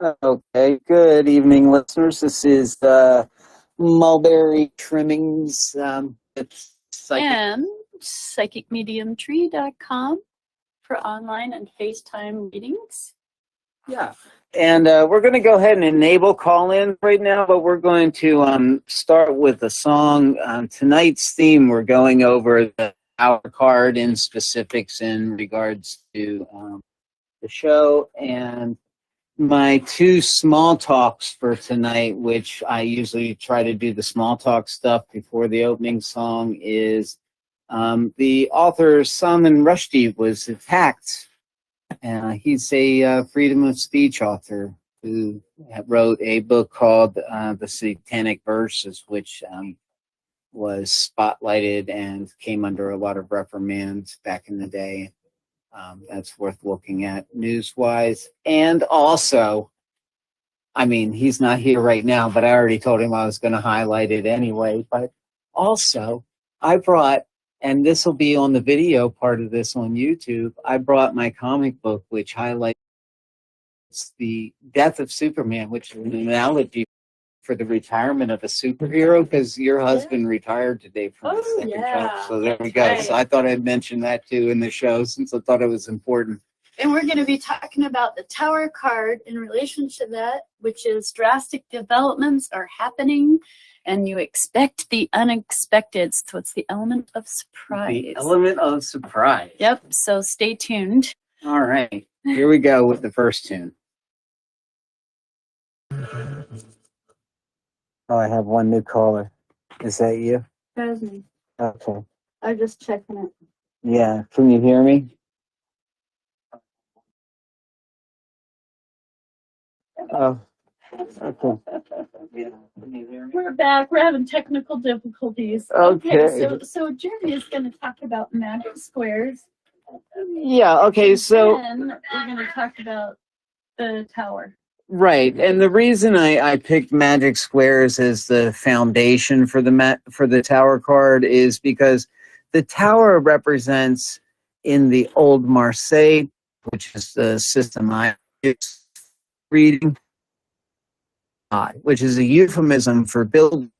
Okay, good evening, listeners. This is Mulberry Trimmings. It's psychic. And psychicmediumtree.com for online and FaceTime readings. Yeah. And we're going to go ahead and enable call-in right now, but we're going to start with a song. Tonight's theme, we're going over the hour card in specifics in regards to the show, and my two small talks for tonight, which I usually try to do the small talk stuff before the opening song, is the author Salman Rushdie was attacked. He's a freedom of speech author who wrote a book called The Satanic Verses, which was spotlighted and came under a lot of reprimands back in the day. That's worth looking at news-wise. And also, I mean, he's not here right now, but I already told him I was going to highlight it anyway. But also, I brought, and this will be on the video part of this on YouTube, I brought my comic book, which highlights the death of Superman, which is an analogy for the retirement of a superhero, because your husband retired today from the second job. So there we go. Right. So I thought I'd mention that too in the show, since I thought it was important. And we're going to be talking about the Tower card in relation to that, which is drastic developments are happening and you expect the unexpected. So it's the element of surprise. The element of surprise. Yep. So stay tuned. All right. Here we go with the first tune. Oh, I have one new caller. Is that you? That's me. Okay. I'm just checking it. Yeah. Can you hear me? Oh, okay. Yeah. Can you hear me? We're back. We're having technical difficulties. Okay. So Jeremy is going to talk about magic squares. Yeah. Okay. So then we're going to talk about the tower. Right, and the reason I picked magic squares as the foundation for the tower card is because the tower represents, in the old Marseille, which is the system I reading, which is a euphemism for building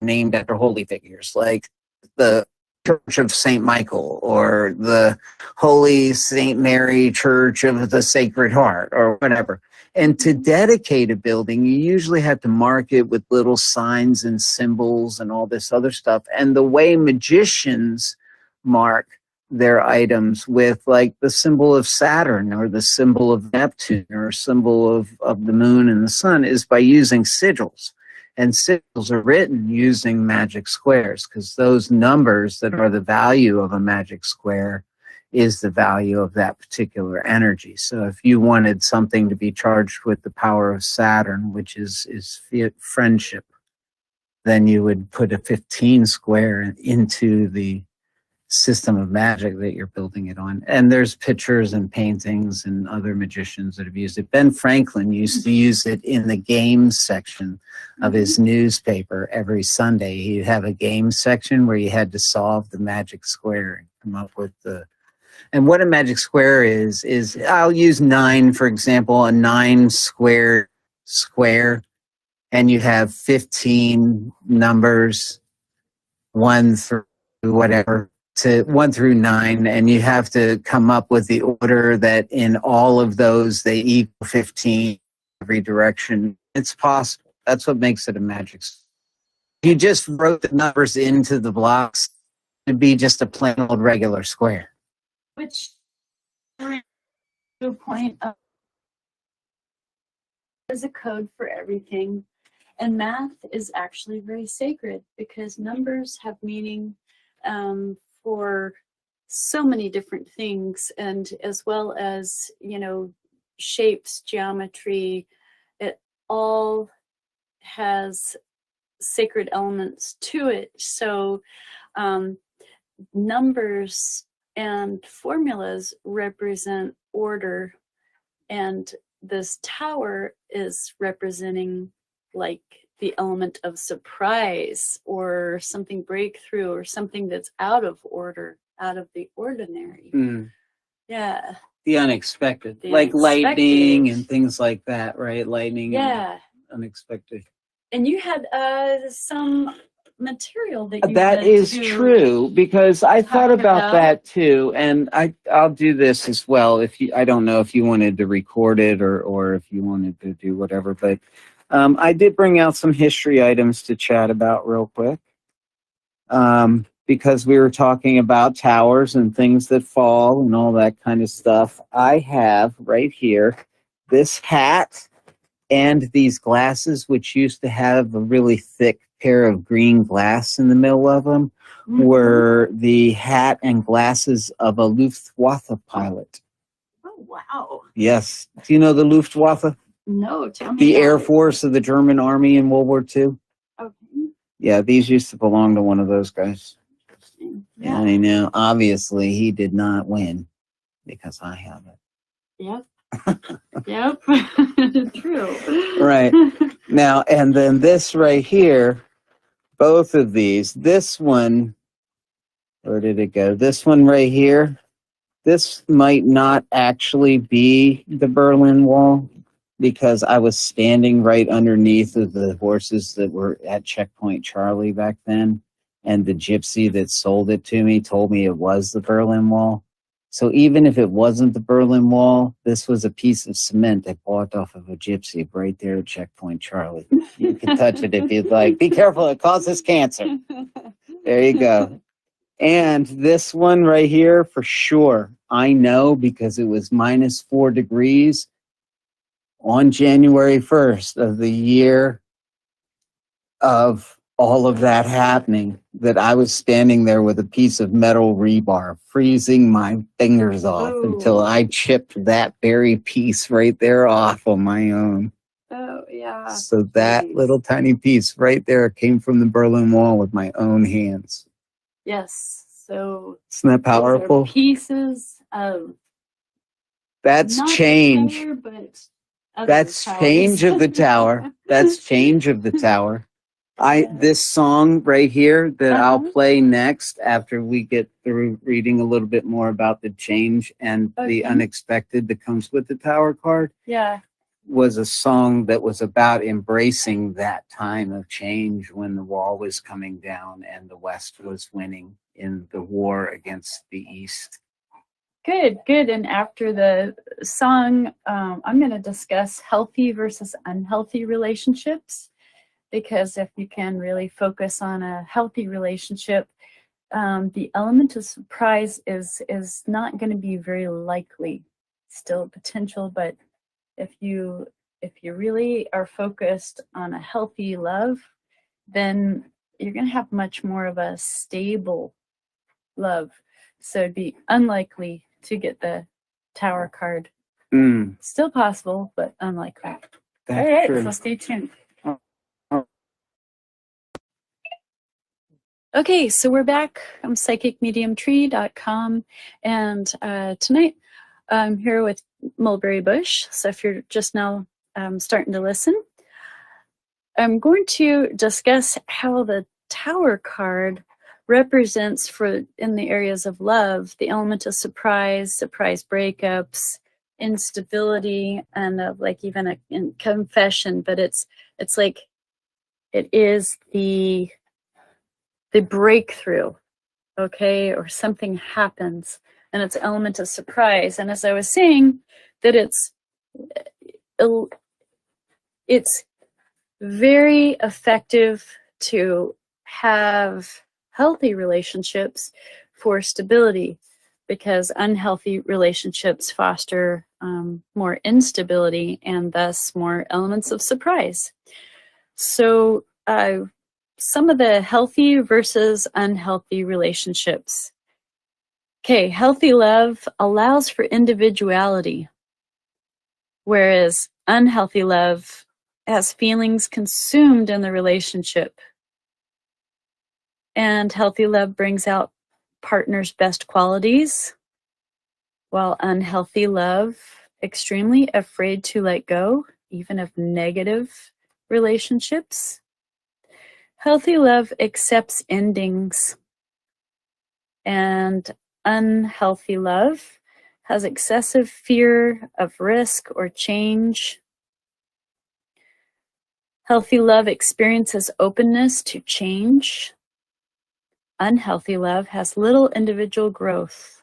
named after holy figures, like the Church of St. Michael or the Holy St. Mary Church of the Sacred Heart or whatever. And to dedicate a building, you usually have to mark it with little signs and symbols and all this other stuff. And the way magicians mark their items with, like, the symbol of Saturn or the symbol of Neptune or a symbol of the moon and the sun is by using sigils. And sigils are written using magic squares, because those numbers that are the value of a magic square is the value of that particular energy. So if you wanted something to be charged with the power of Saturn, which is friendship, then you would put a 15 square into the system of magic that you're building it on. And there's pictures and paintings and other magicians that have used it. Ben Franklin used to use it in the games section of his newspaper every Sunday. He'd have a game section where you had to solve the magic square and come up with the... And what a magic square is I'll use 9, for example, a 9 square, and you have 15 numbers, 1 through whatever, to 1 through 9, and you have to come up with the order that in all of those they equal 15 every direction. It's possible. That's what makes it a magic square. If you just wrote the numbers into the blocks, it'd be just a plain old regular square. Which to a point of there's a code for everything, and math is actually very sacred because numbers have meaning for so many different things, and as well as, you know, shapes, geometry. It all has sacred elements to it. So numbers and formulas represent order, and this tower is representing like the element of surprise or something breakthrough or something that's out of order, out of the ordinary. Yeah. The unexpected, The like lightning unexpected. and things like that, right? Lightning Yeah. and unexpected. And you had some material that you That wanted is to true, because I thought talk about about. that too, and I'll do this as well. If you, I don't know if you wanted to record it or if you wanted to do whatever, but I did bring out some history items to chat about real quick, because we were talking about towers and things that fall and all that kind of stuff. I have right here this hat and these glasses, which used to have a really thick pair of green glass in the middle of them, were the hat and glasses of a Luftwaffe pilot. Oh, wow. Yes. Do you know the Luftwaffe? No, tell me. The Air Force of the German Army in World War II? Okay. Yeah, these used to belong to one of those guys. Yeah. I know. Obviously, he did not win because I have it. Yep. Yep. True. Right. Now, and then this right here, both of these, this one, where did it go? This one right here, this might not actually be the Berlin Wall, because I was standing right underneath of the horses that were at Checkpoint Charlie back then, and the gypsy that sold it to me told me it was the Berlin Wall. So even if it wasn't the Berlin Wall, this was a piece of cement I bought off of a gypsy right there at Checkpoint Charlie. You can touch it if you'd like. Be careful, it causes cancer. There you go. And this one right here, for sure, I know, because it was -4 degrees on January 1st of the year of all of that happening, that I was standing there with a piece of metal rebar, freezing my fingers off until I chipped that very piece right there off on my own. Oh, yeah. So that little tiny piece right there came from the Berlin Wall with my own hands. Yes. So isn't that powerful? those are pieces of that's not change. The tower, but that's towers. change of the tower. That's change of the tower. This song right here that I'll play next after we get through reading a little bit more about the change and the unexpected that comes with the tower card. Yeah. Was a song that was about embracing that time of change when the wall was coming down and the West was winning in the war against the East. Good, good. And after the song, I'm going to discuss healthy versus unhealthy relationships, because if you can really focus on a healthy relationship, the element of surprise is not going to be very likely. Still potential, but if you really are focused on a healthy love, then you're going to have much more of a stable love. So it'd be unlikely to get the tower card. Still possible, but unlikely. All right, so stay tuned. Okay, so we're back. I'm psychicmediumtree.com, and tonight I'm here with Mulberry Bush. So if you're just now starting to listen, I'm going to discuss how the Tower card represents, for in the areas of love, the element of surprise, surprise breakups, instability, and of like even a confession. But it's like it is the breakthrough, okay, or something happens, and it's element of surprise. And as I was saying, that it's very effective to have healthy relationships for stability, because unhealthy relationships foster more instability and thus more elements of surprise. So some of the healthy versus unhealthy relationships. Okay, healthy love allows for individuality, whereas unhealthy love has feelings consumed in the relationship. And healthy love brings out partner's best qualities, while unhealthy love, extremely afraid to let go, even of negative relationships. Healthy love accepts endings, and unhealthy love has excessive fear of risk or change. Healthy love experiences openness to change. Unhealthy love has little individual growth.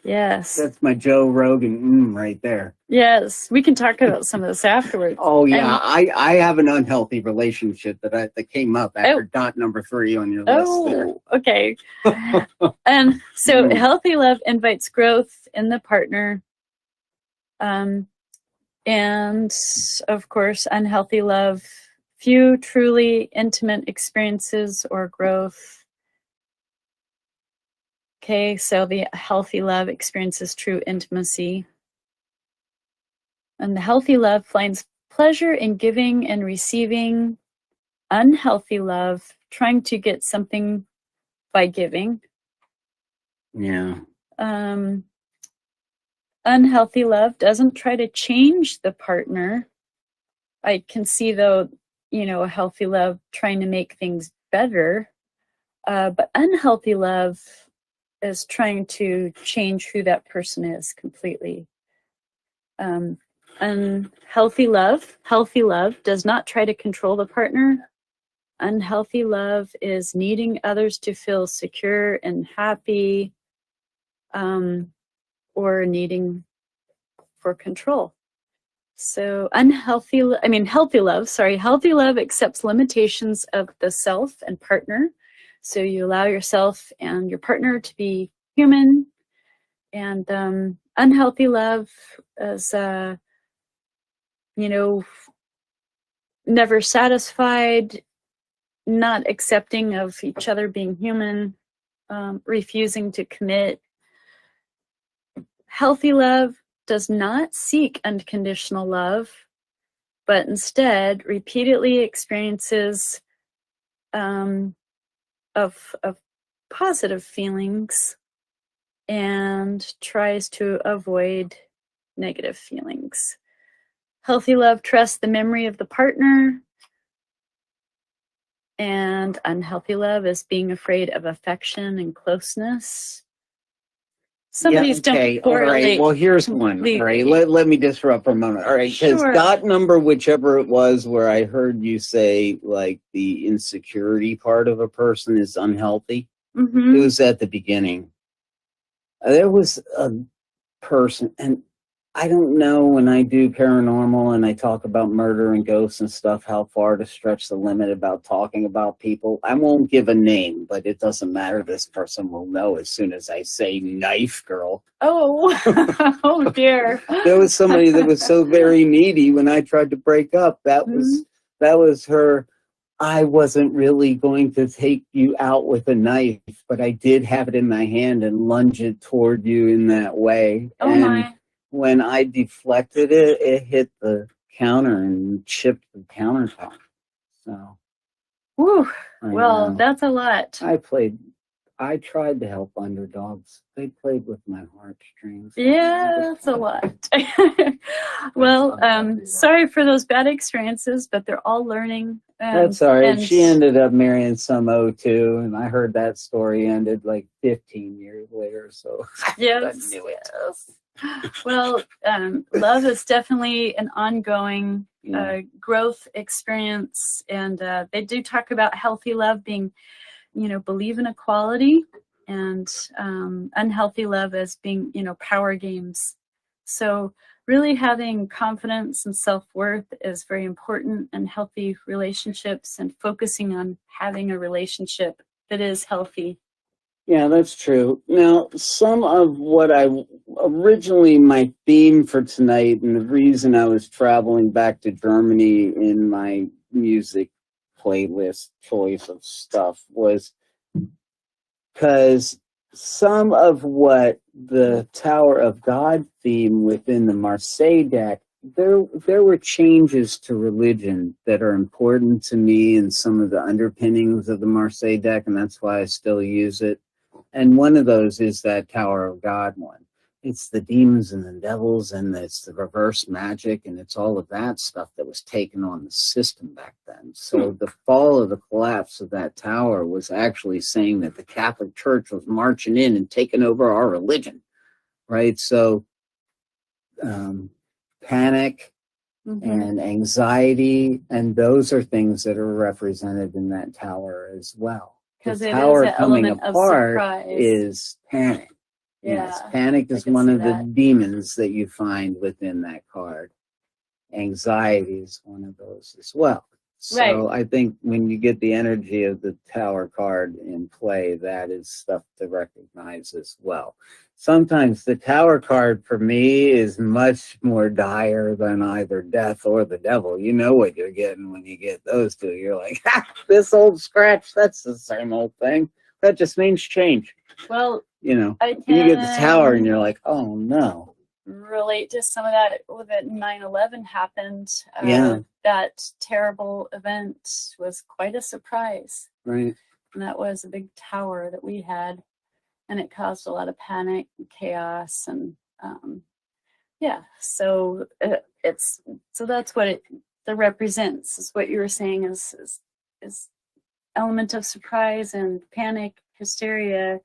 Yes. That's my Joe Rogan right there. Yes, we can talk about some of this afterwards. Oh yeah, I have an unhealthy relationship that came up after dot number 3 on your list there. Okay. And so healthy love invites growth in the partner. And of course, unhealthy love, few truly intimate experiences or growth. Okay, so the healthy love experiences true intimacy. And the healthy love finds pleasure in giving and receiving. Unhealthy love, trying to get something by giving. Yeah. Unhealthy love doesn't try to change the partner. I can see, though, a healthy love trying to make things better. But unhealthy love is trying to change who that person is completely. Healthy love does not try to control the partner. Unhealthy love is needing others to feel secure and happy, or needing for control. So healthy love accepts limitations of the self and partner. So you allow yourself and your partner to be human. And unhealthy love is, never satisfied, not accepting of each other being human, refusing to commit. Healthy love does not seek unconditional love, but instead repeatedly experiences of positive feelings and tries to avoid negative feelings. Healthy love trusts the memory of the partner, and unhealthy love is being afraid of affection and closeness. Some of these don't correlate. All right. Well, here's one. All right. Let me disrupt for a moment. All right. Because dot number, whichever it was, where I heard you say like the insecurity part of a person is unhealthy. Mm-hmm. It was at the beginning. There was a person, and I don't know, when I do paranormal and I talk about murder and ghosts and stuff, how far to stretch the limit about talking about people. I won't give a name, but it doesn't matter. This person will know as soon as I say knife girl. Oh, oh dear. There was somebody that was so very needy when I tried to break up. That was her. I wasn't really going to take you out with a knife, but I did have it in my hand and lunge it toward you in that way. Oh my. When I deflected it, it hit the counter and chipped the countertop. So, well, that's a lot. I tried to help underdogs. They played with my heartstrings. Yeah, that's a lot. Well, sorry for those bad experiences, but they're all learning. That's all right. She ended up marrying some O2, and I heard that story ended like 15 years later. So yes, I knew it. Yes. Well, love is definitely an ongoing growth experience, and they do talk about healthy love being, believe in equality, and unhealthy love as being, power games. So really having confidence and self-worth is very important in healthy relationships, and focusing on having a relationship that is healthy. Yeah, that's true. Now, some of what my theme for tonight, and the reason I was traveling back to Germany in my music playlist choice of stuff, was because some of what the Tower of God theme within the Marseille deck, there were changes to religion that are important to me, and some of the underpinnings of the Marseille deck, and that's why I still use it. And one of those is that Tower of God one. it's the demons and the devils, and it's the reverse magic, and it's all of that stuff that was taken on the system back then. So the fall of the collapse of that tower was actually saying that the Catholic Church was marching in and taking over our religion, right? So panic and anxiety, and those are things that are represented in that tower as well. Because The it tower is an coming element of apart surprise. is panic. Yeah, Yes, panic is can one see of the that. demons that you find within that card. Anxiety is one of those as well. So Right. I think when you get the energy of the tower card in play, that is stuff to recognize as well. Sometimes the tower card for me is much more dire than either death or the devil. You know what you're getting when you get those two. You're like, ha, this old scratch, that's the same old thing. That just means change. Well, You know, I you get the tower and can you're like, oh no. relate to some of that when 9/11 happened. Yeah. That terrible event was quite a surprise. Right. And that was a big tower that we had, and it caused a lot of panic and chaos, and yeah. So that's what it represents. Is what you were saying is element of surprise and panic, hysteria.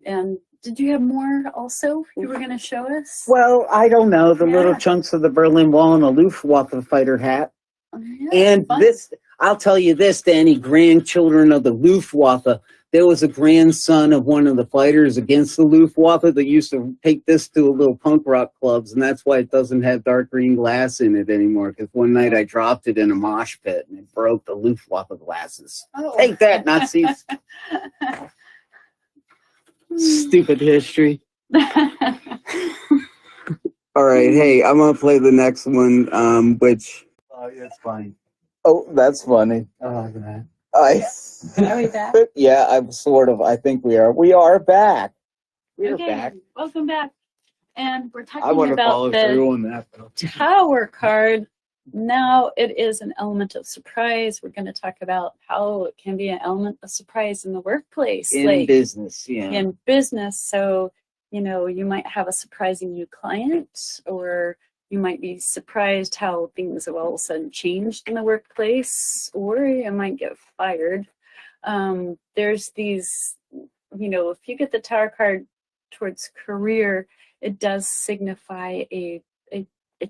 And did you have more also you were going to show us? Well, I don't know. The little Yeah. chunks of the Berlin Wall and a Luftwaffe fighter hat. Yeah, And fun. this, I'll tell you this, to any grandchildren of the Luftwaffe, there was a grandson of one of the fighters against the Luftwaffe that used to take this to little punk rock clubs, and that's why it doesn't have dark green glass in it anymore, because one night I dropped it in a mosh pit and it broke the Luftwaffe glasses. Oh. Take that, Nazis. Stupid history. All right, hey, I'm gonna play the next one, which it's funny. Oh, that's funny. Are we back? Yeah, I'm sort of. I think we are. We are back. We're Okay, back. welcome back. And we're I want talking to about follow the through on that, though. tower card. Now it is an element of surprise. We're going to talk about how it can be an element of surprise in the workplace. In business, yeah. In business. So, you know, you might have a surprising new client, or you might be surprised how things have all of a sudden changed in the workplace, or you might get fired. There's these, you know, if you get the tower card towards career, it does signify a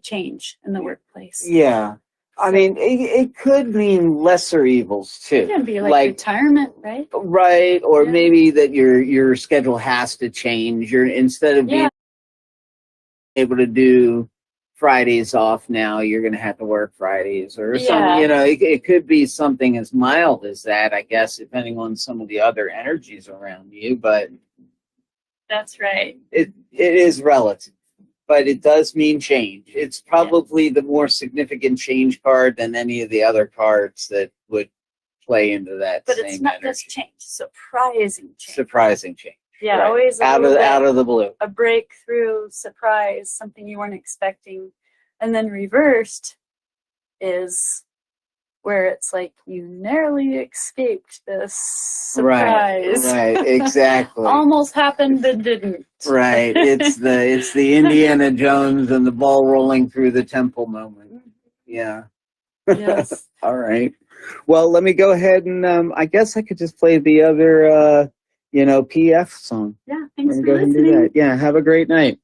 change in the workplace. Yeah. I mean, it could mean lesser evils too. It can be like retirement, right? Right, or Yeah. maybe that your schedule has to change. You're instead of being able to do Fridays off now, you're going to have to work Fridays or something. You know, it could be something as mild as that, I guess, depending on some of the other energies around you. But that's right. It is relative. But it does mean change. It's probably the more significant change card than any of the other cards that would play into that. But same it's not energy. just change; surprising change. Surprising change. Yeah, right. Always out of the blue. A breakthrough, surprise, something you weren't expecting, and then reversed is where it's like you narrowly escaped this surprise. Right, exactly. Almost happened but didn't. Right. It's the Indiana Jones and the ball rolling through the temple moment. Yeah. Yes. All right. Well, let me go ahead and I guess I could just play the other PF song. Yeah, thanks for go ahead and do listening. that. Yeah, have a great night.